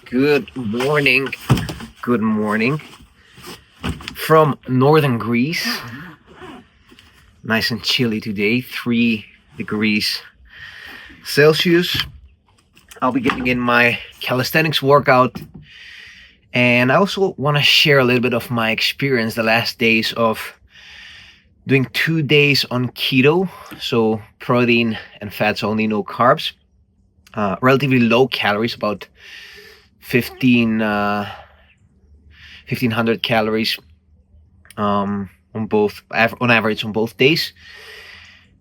Good morning. Good morning from northern Greece. Nice and chilly today, 3 degrees Celsius. I'll be getting in my calisthenics workout, and I also want to share a little bit of my experience the last days of doing 2 days on keto, so protein and fats only, no carbs. Relatively low calories, about 1500 calories on average on both days,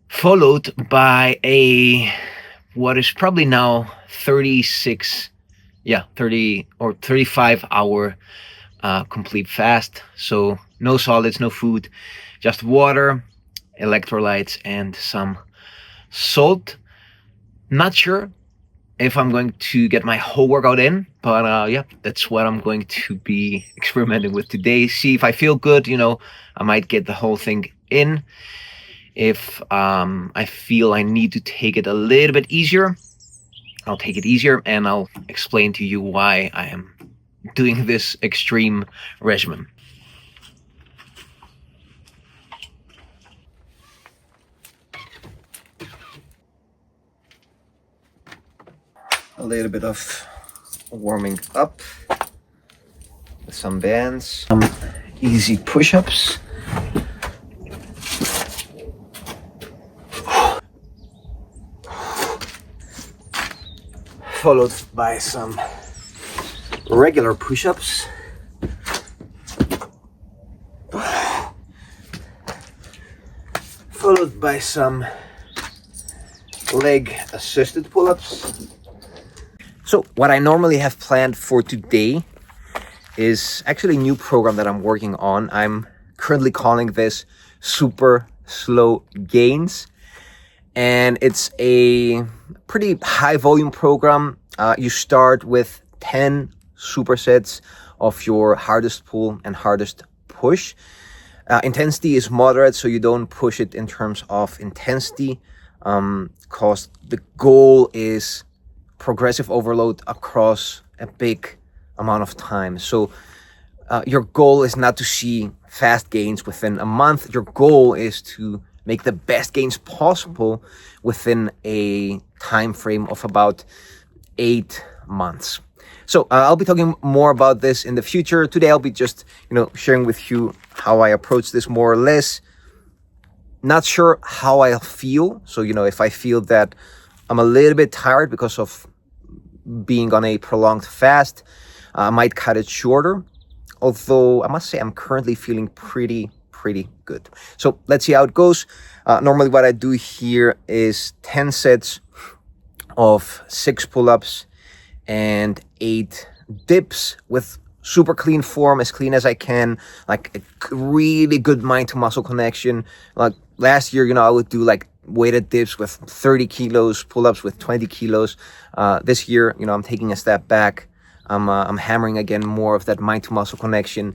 followed by what is probably now 30 or 35 hour complete fast. So no solids, no food, just water, electrolytes, and some salt. Not sure if I'm going to get my whole workout in, but yeah, that's what I'm going to be experimenting with today. See if I feel good, I might get the whole thing in. If I feel I need to take it a little bit easier, I'll take it easier, and I'll explain to you why I am doing this extreme regimen. A little bit of warming up with some bands, some easy push-ups. Followed by some regular push-ups. Followed by some leg assisted pull-ups. So what I normally have planned for today is actually a new program that I'm working on. I'm currently calling this Super Slow Gains, and it's a pretty high volume program. You start with 10 supersets of your hardest pull and hardest push. Intensity is moderate, so you don't push it in terms of intensity, because the goal is progressive overload across a big amount of time. So your goal is not to see fast gains within a month. Your goal is to make the best gains possible within a time frame of about 8 months. So I'll be talking more about this in the future. Today I'll be just sharing with you how I approach this more or less. Not sure how I'll feel. So if I feel that I'm a little bit tired because of being on a prolonged fast, I might cut it shorter. Although I must say I'm currently feeling pretty good. So let's see how it goes. Normally what I do here is 10 sets of 6 pull-ups and 8 dips with super clean form, as clean as I can, like a really good mind to muscle connection. Like last year, I would do like weighted dips with 30 kilos, pull-ups with 20 kilos. This year, I'm taking a step back. I'm hammering again more of that mind to muscle connection,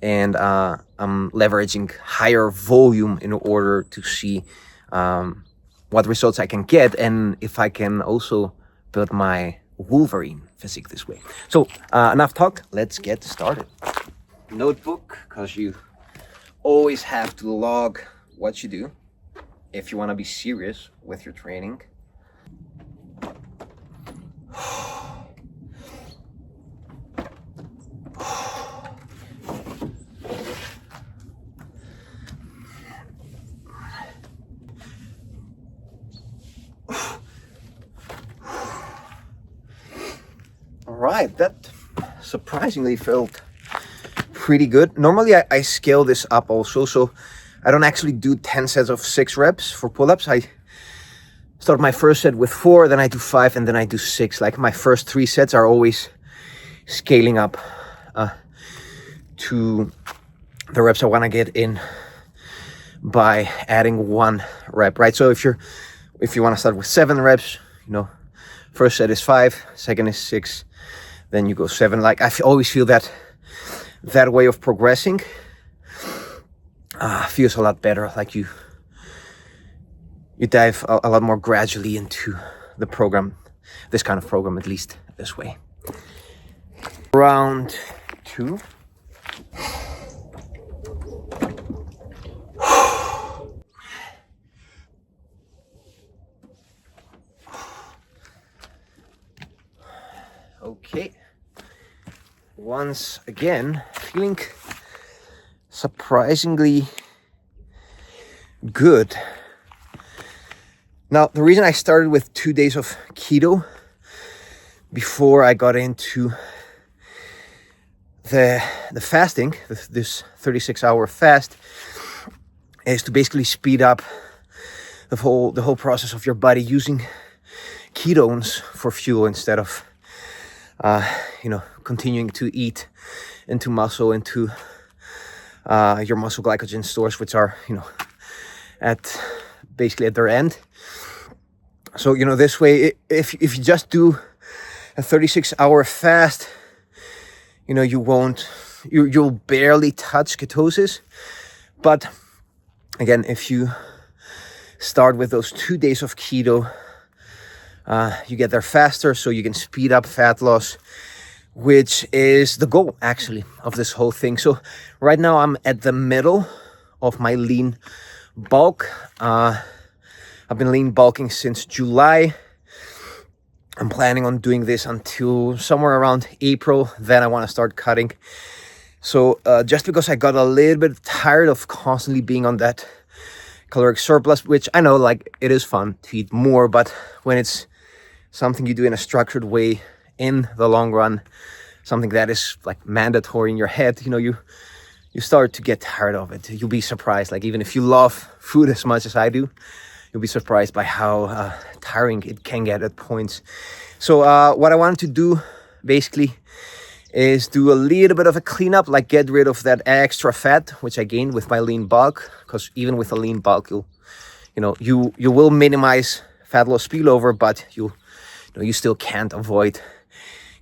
and I'm leveraging higher volume in order to see what results I can get, and if I can also build my Wolverine physique this way. So enough talk, let's get started. Notebook, because you always have to log what you do if you want to be serious with your training. All right, that surprisingly felt pretty good. Normally I scale this up also, so I don't actually do 10 sets of 6 reps for pull-ups. I start my first set with 4, then I do 5, and then I do 6. Like my first 3 sets are always scaling up to the reps I want to get in by adding 1 rep, right? So if you want to start with 7 reps, first set is 5, second is 6, then you go 7. Like I always feel that way of progressing feels a lot better. Like you dive a lot more gradually into the program, this kind of program, at least this way. Round 2. Okay. Once again, feeling surprisingly good. Now, the reason I started with 2 days of keto before I got into the fasting, this 36-hour fast, is to basically speed up the whole process of your body using ketones for fuel instead of continuing to eat into muscle, into your muscle glycogen stores, which are at their end. So this way, if you just do a 36-hour fast, you'll barely touch ketosis. But again, if you start with those 2 days of keto, you get there faster, so you can speed up fat loss, which is the goal actually of this whole thing. So right now I'm at the middle of my lean bulk. I've been lean bulking since July. I'm planning on doing this until somewhere around April. Then I want to start cutting. So just because I got a little bit tired of constantly being on that caloric surplus, which I know it is fun to eat more, but when it's something you do in a structured way in the long run, something that is mandatory in your head, you start to get tired of it. You'll be surprised, even if you love food as much as I do, you'll be surprised by how tiring it can get at points. So what I wanted to do basically is do a little bit of a cleanup, get rid of that extra fat which I gained with my lean bulk, because even with a lean bulk, you will minimize fat loss spillover, but you still can't avoid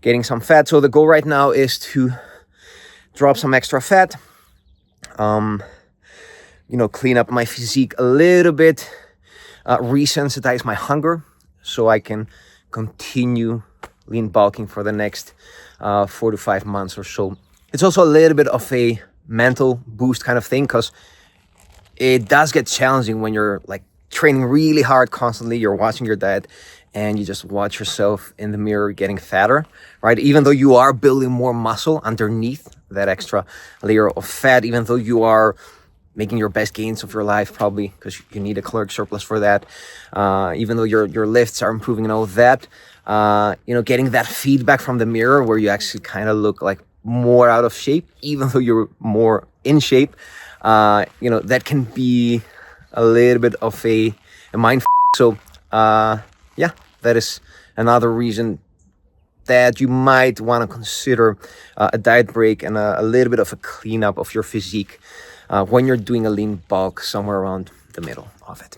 getting some fat. So the goal right now is to drop some extra fat, clean up my physique a little bit, resensitize my hunger so I can continue lean bulking for the next 4 to 5 months or so. It's also a little bit of a mental boost kind of thing, because it does get challenging when you're training really hard constantly. You're watching your diet and you just watch yourself in the mirror getting fatter, right? Even though you are building more muscle underneath that extra layer of fat, even though you are making your best gains of your life, probably because you need a caloric surplus for that, even though your lifts are improving and all that, getting that feedback from the mirror where you actually kind of look more out of shape, even though you're more in shape, that can be a little bit of a mind. So that is another reason that you might want to consider a diet break and a little bit of a cleanup of your physique when you're doing a lean bulk somewhere around the middle of it.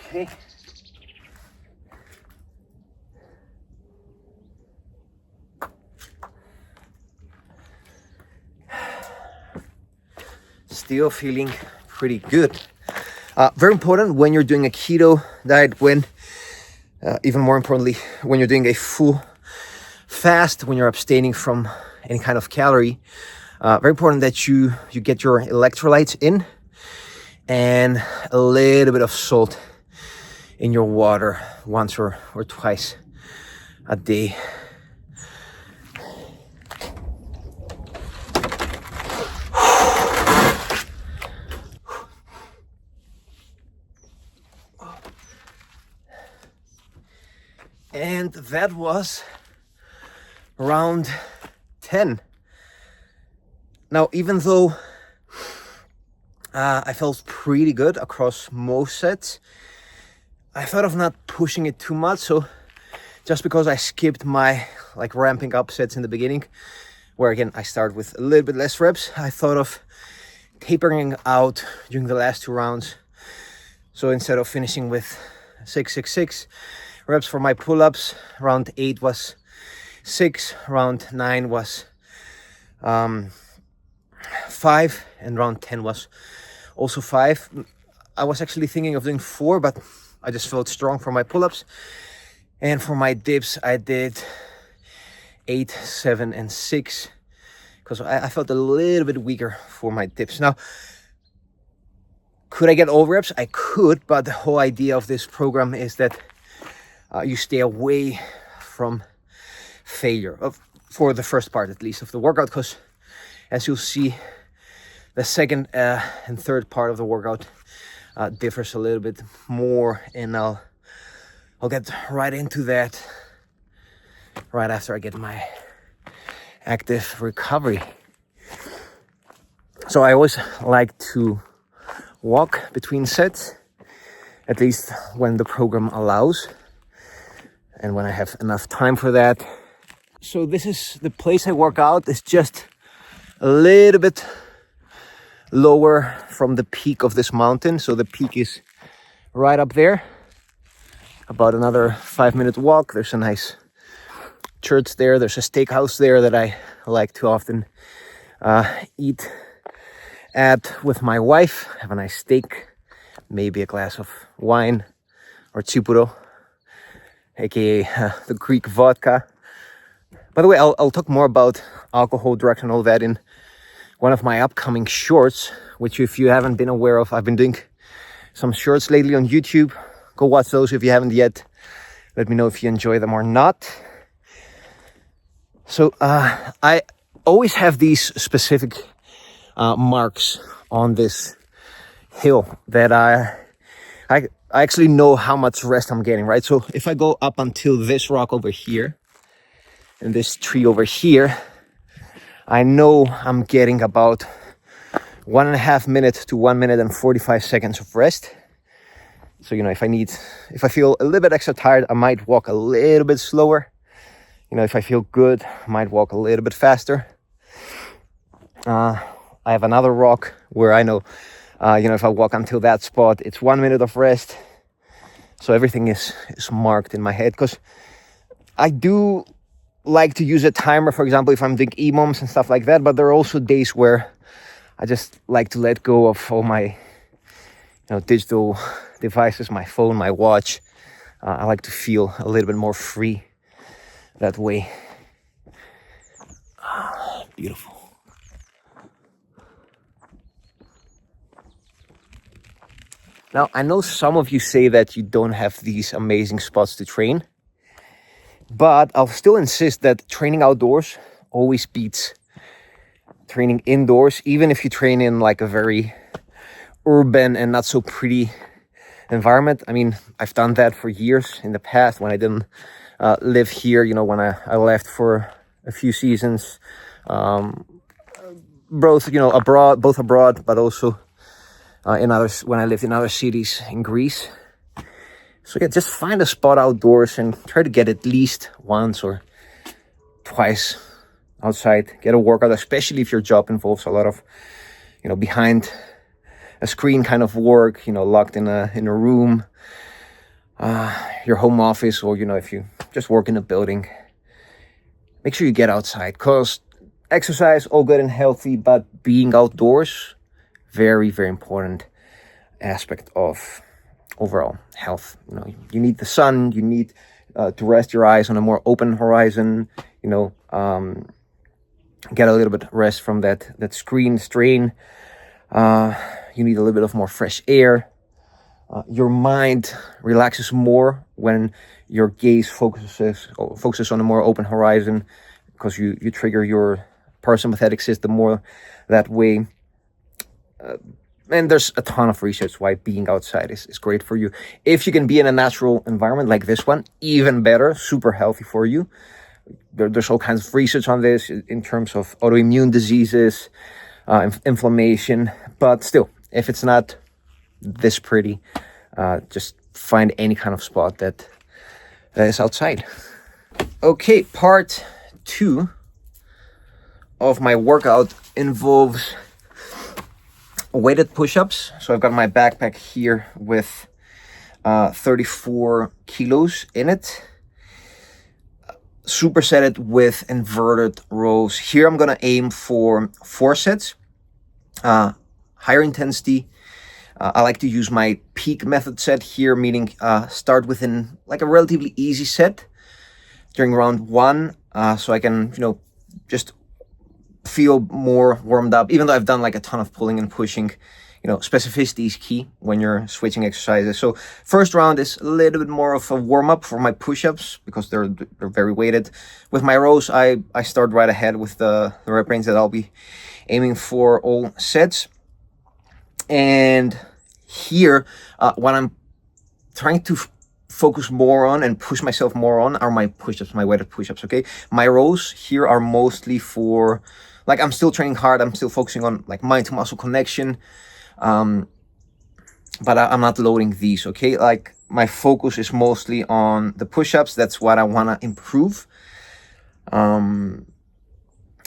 Okay. Still feeling pretty good. Very important when you're doing a keto diet, even more importantly, when you're doing a full fast, when you're abstaining from any kind of calorie, very important that you get your electrolytes in and a little bit of salt in your water once or twice a day. And that was round 10. Now, even though I felt pretty good across most sets, I thought of not pushing it too much. So just because I skipped my ramping up sets in the beginning, where again I start with a little bit less reps, I thought of tapering out during the last 2 rounds. So instead of finishing with 6 reps for my pull-ups, round 8 was 6, round 9 was 5, and round 10 was also 5. I was actually thinking of doing 4, but I just felt strong for my pull-ups. And for my dips, I did 8, 7, and 6, because I felt a little bit weaker for my dips. Now, could I get over-reps? I could, but the whole idea of this program is that you stay away from failure, for the first part at least of the workout, because as you'll see, the second and third part of the workout differs a little bit more, and I'll get right into that right after I get my active recovery. So I always like to walk between sets, at least when the program allows and when I have enough time for that. So this is the place I work out. It's just a little bit lower from the peak of this mountain. So the peak is right up there. About another 5-minute walk. There's a nice church there. There's a steakhouse there that I like to often eat at with my wife. Have a nice steak, maybe a glass of wine or chipuro, aka the Greek vodka. By the way, I'll talk more about alcohol, drugs, and all that in one of my upcoming shorts, which if you haven't been aware of, I've been doing some shorts lately on YouTube. Go watch those if you haven't yet. Let me know if you enjoy them or not. So I always have these specific marks on this hill that I actually know how much rest I'm getting, right? So if I go up until this rock over here and this tree over here, I know I'm getting about 1.5 minutes to 1 minute and 45 seconds of rest. So, if I feel a little bit extra tired, I might walk a little bit slower. If I feel good, I might walk a little bit faster. I have another rock where I know, if I walk until that spot, it's 1 minute of rest. So everything is marked in my head, because I do like to use a timer, for example, if I'm doing EMOMs and stuff like that. But there are also days where I just like to let go of all my, digital devices, my phone, my watch. I like to feel a little bit more free that way. Beautiful. Now, I know some of you say that you don't have these amazing spots to train, but I'll still insist that training outdoors always beats training indoors, even if you train in like a very urban and not so pretty environment. I mean, I've done that for years in the past when I didn't live here, when I left for a few seasons, both abroad, but also when I lived in other cities in Greece. So yeah, just find a spot outdoors and try to get at least once or twice outside. Get a workout, especially if your job involves a lot of, behind a screen kind of work, locked in a room, your home office, or, if you just work in a building. Make sure you get outside, because exercise, all good and healthy, but being outdoors, very, very important aspect of overall health. You need the sun, you need to rest your eyes on a more open horizon, get a little bit of rest from that screen strain. You need a little bit of more fresh air. Your mind relaxes more when your gaze focuses on a more open horizon, because you trigger your parasympathetic system more that way. And there's a ton of research why being outside is great for you. If you can be in a natural environment like this one, even better, super healthy for you. There's all kinds of research on this in terms of autoimmune diseases, inflammation. But still, if it's not this pretty, just find any kind of spot that is outside. Okay, part 2 of my workout involves weighted push-ups. So I've got my backpack here with 34 kilos in it. Superset it with inverted rows. Here I'm gonna aim for 4 sets, higher intensity, I like to use my peak method set here, meaning start within like a relatively easy set during round 1, so I can, just feel more warmed up. Even though I've done like a ton of pulling and pushing, specificity is key when you're switching exercises. So first round is a little bit more of a warm-up for my push-ups because they're very weighted. With my rows, I start right ahead with the rep range that I'll be aiming for all sets. And here, what I'm trying to focus more on and push myself more on are my push-ups, my weighted push-ups, okay? My rows here are mostly for, like, I'm still training hard, I'm still focusing on like mind to muscle connection, but I'm not loading these, okay? Like, my focus is mostly on the push-ups. That's what I want to improve.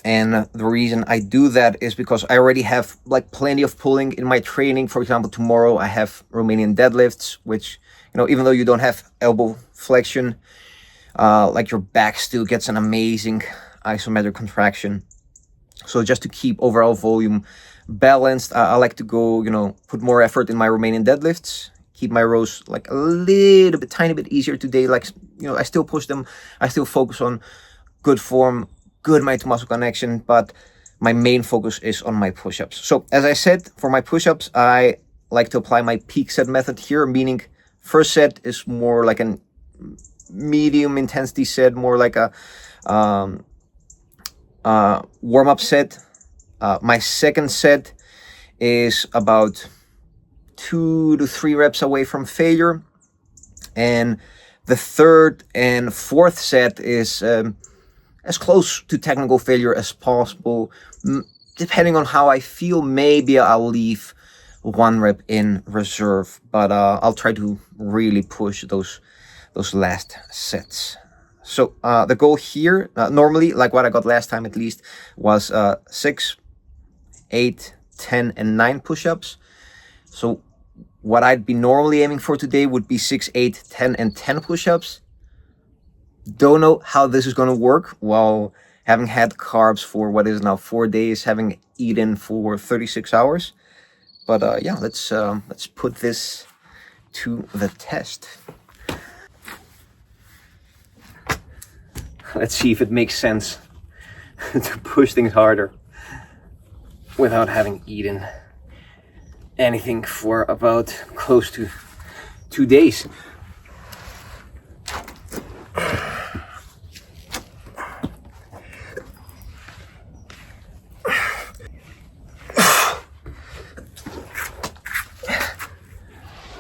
And the reason I do that is because I already have like plenty of pulling in my training. For example, tomorrow I have Romanian deadlifts, which, even though you don't have elbow flexion, like your back still gets an amazing isometric contraction. So just to keep overall volume balanced, I like to go, put more effort in my Romanian deadlifts, keep my rows like a little bit, tiny bit easier today. Like, I still push them. I still focus on good form, good mind to muscle connection, but my main focus is on my push-ups. So as I said, for my push-ups, I like to apply my peak set method here, meaning first set is more like a medium intensity set, more like a warm-up set. My second set is about 2 to 3 reps away from failure. And the third and fourth set is as close to technical failure as possible. Depending on how I feel, maybe I'll leave 1 rep in reserve, but I'll try to really push those last sets. So the goal here, normally, like what I got last time at least, was 6, 8, 10, and 9 push-ups. So what I'd be normally aiming for today would be 6, 8, 10, and 10 push-ups. Don't know how this is going to work while having had carbs for what is now 4 days, having eaten for 36 hours. But yeah, let's put this to the test. Let's see if it makes sense to push things harder without having eaten anything for about close to 2 days.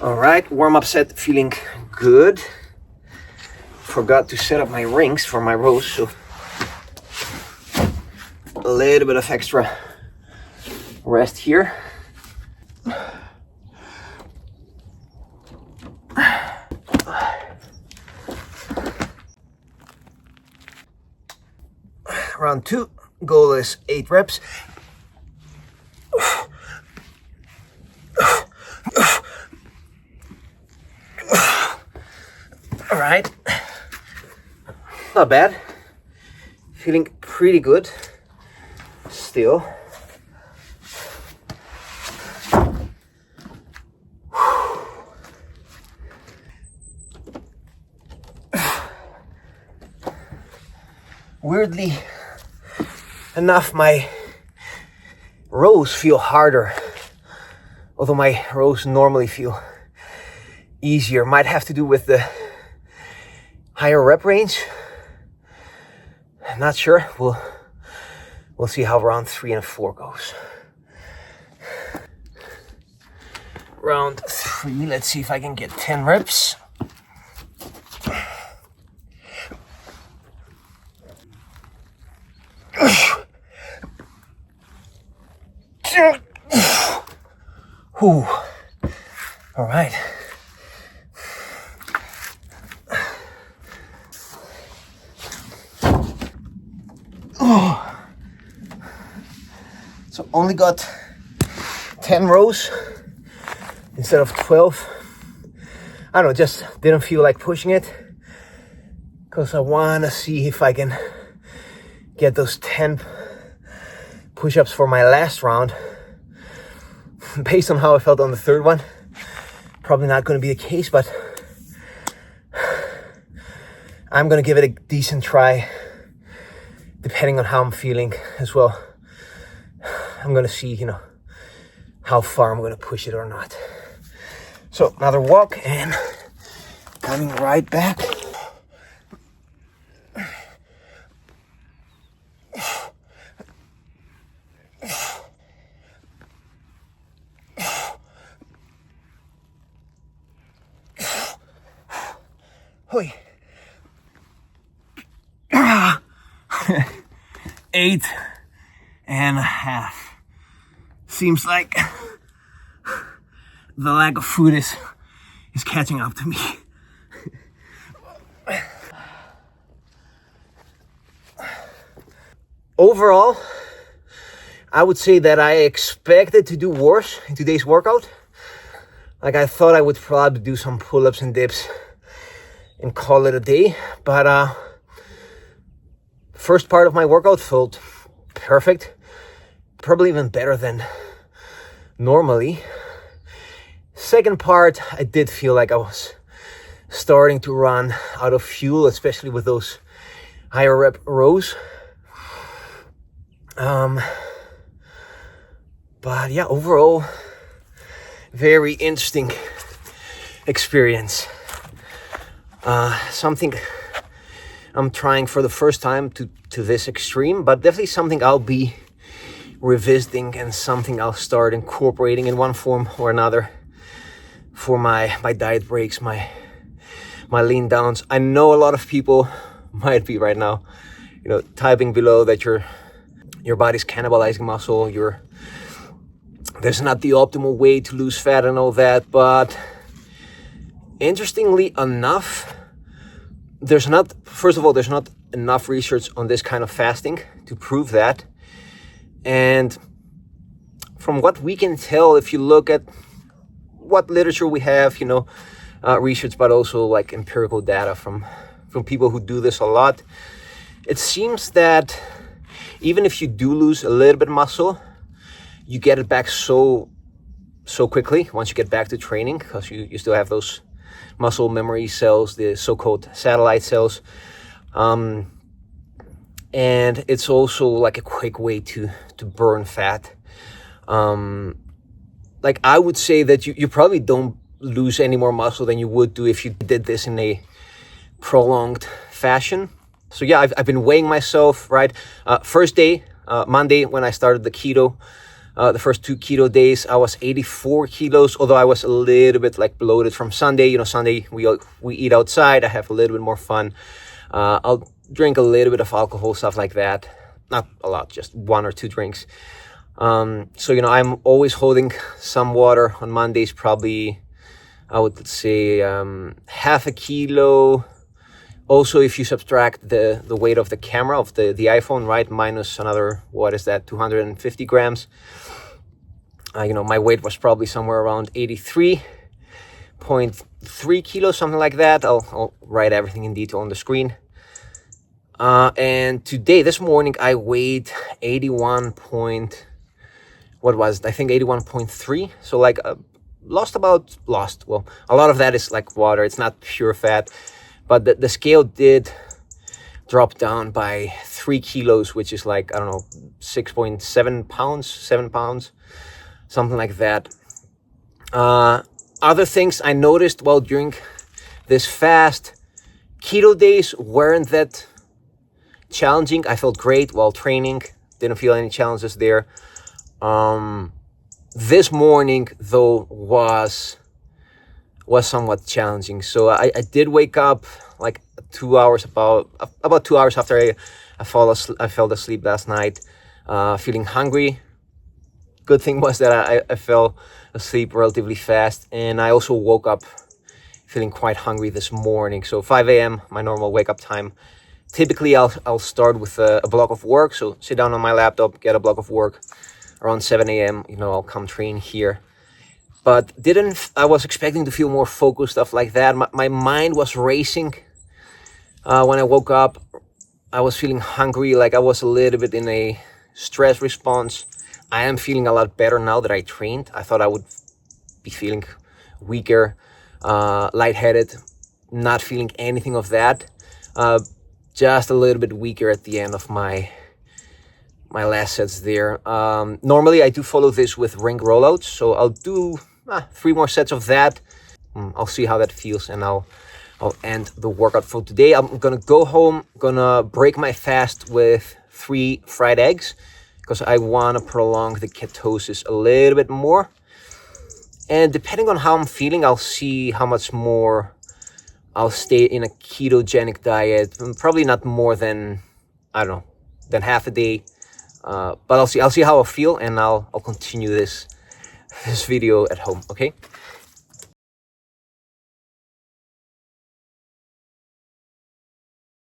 All right, warm-up set feeling good. Forgot to set up my rings for my rows, so a little bit of extra rest here. Round 2, goal is 8 reps. All right, not bad. Feeling pretty good still. Weirdly enough, my rows feel harder, although my rows normally feel easier. Might have to do with the higher rep range. Not sure. We'll see how round 3 and 4 goes. Round 3, let's see if I can get 10 reps. Whew. All right. Oh. So only got 10 rows instead of 12. I don't know, just didn't feel like pushing it because I want to see if I can get those 10 push-ups for my last round based on how I felt on the third one, probably not going to be the case, but I'm going to give it a decent try, depending on how I'm feeling as well. I'm going to see, how far I'm going to push it or not. So another walk and coming right back. Hoi. 8.5. Seems like the lack of food is catching up to me. Overall, I would say that I expected to do worse in today's workout. Like, I thought I would probably do some pull-ups and dips and call it a day, but first part of my workout felt perfect, probably even better than normally. Second part, I did feel like I was starting to run out of fuel, especially with those higher rep rows. But yeah, overall, very interesting experience. Something I'm trying for the first time to this extreme, but definitely something I'll be revisiting and something I'll start incorporating in one form or another for my diet breaks, my lean downs. I know a lot of people might be right now, typing below that your body's cannibalizing muscle, there's not the optimal way to lose fat and all that, but interestingly enough, there's not enough research on this kind of fasting to prove that. And from what we can tell, if you look at what literature we have, research, but also like empirical data from people who do this a lot, it seems that even if you do lose a little bit of muscle, you get it back so quickly once you get back to training, because you still have those muscle memory cells, the so-called satellite cells. And it's also like a quick way to burn fat. Like, I would say that you probably don't lose any more muscle than you would do if you did this in a prolonged fashion. So yeah, I've been weighing myself, right? First day, Monday, when I started the keto, the first 2 keto days, I was 84 kilos, although I was a little bit like bloated from Sunday. Sunday we eat outside, I have a little bit more fun. I'll drink a little bit of alcohol, stuff like that. Not a lot, just 1 or 2 drinks. So, I'm always holding some water on Mondays, probably, I would say, half a kilo. Also, if you subtract the weight of the camera of the iPhone, right, minus another, 250 grams. My weight was probably somewhere around 83.3 kilos, something like that. I'll write everything in detail on the screen. And this morning, I weighed 81.3. So like lost. Well, a lot of that is like water. It's not pure fat. But the scale did drop down by 3 kilos, which is like, 6.7 pounds, 7 pounds, something like that. Other things I noticed while during this fast, keto days weren't that challenging. I felt great while training, didn't feel any challenges there. This morning, though, was somewhat challenging. So I did wake up like 2 hours, about 2 hours after I fell asleep last night, feeling hungry. Good thing was that I fell asleep relatively fast, and I also woke up feeling quite hungry this morning. So 5 a.m., my normal wake up time. Typically, I'll start with a block of work. So sit down on my laptop, get a block of work. Around 7 a.m., I'll come train here. But I was expecting to feel more focused, stuff like that. My mind was racing. When I woke up, I was feeling hungry, like I was a little bit in a stress response. I am feeling a lot better now that I trained. I thought I would be feeling weaker, lightheaded, not feeling anything of that. Just a little bit weaker at the end of my last sets there. Normally I do follow this with ring rollouts, so I'll do 3 more sets of that. I'll see how that feels, and I'll end the workout for today. I'm gonna go home, gonna break my fast with 3 fried eggs, because I want to prolong the ketosis a little bit more. And depending on how I'm feeling, I'll see how much more I'll stay in a ketogenic diet. Probably not more than, I don't know, than half a day. But I'll see how I feel, and I'll continue this video at home, okay?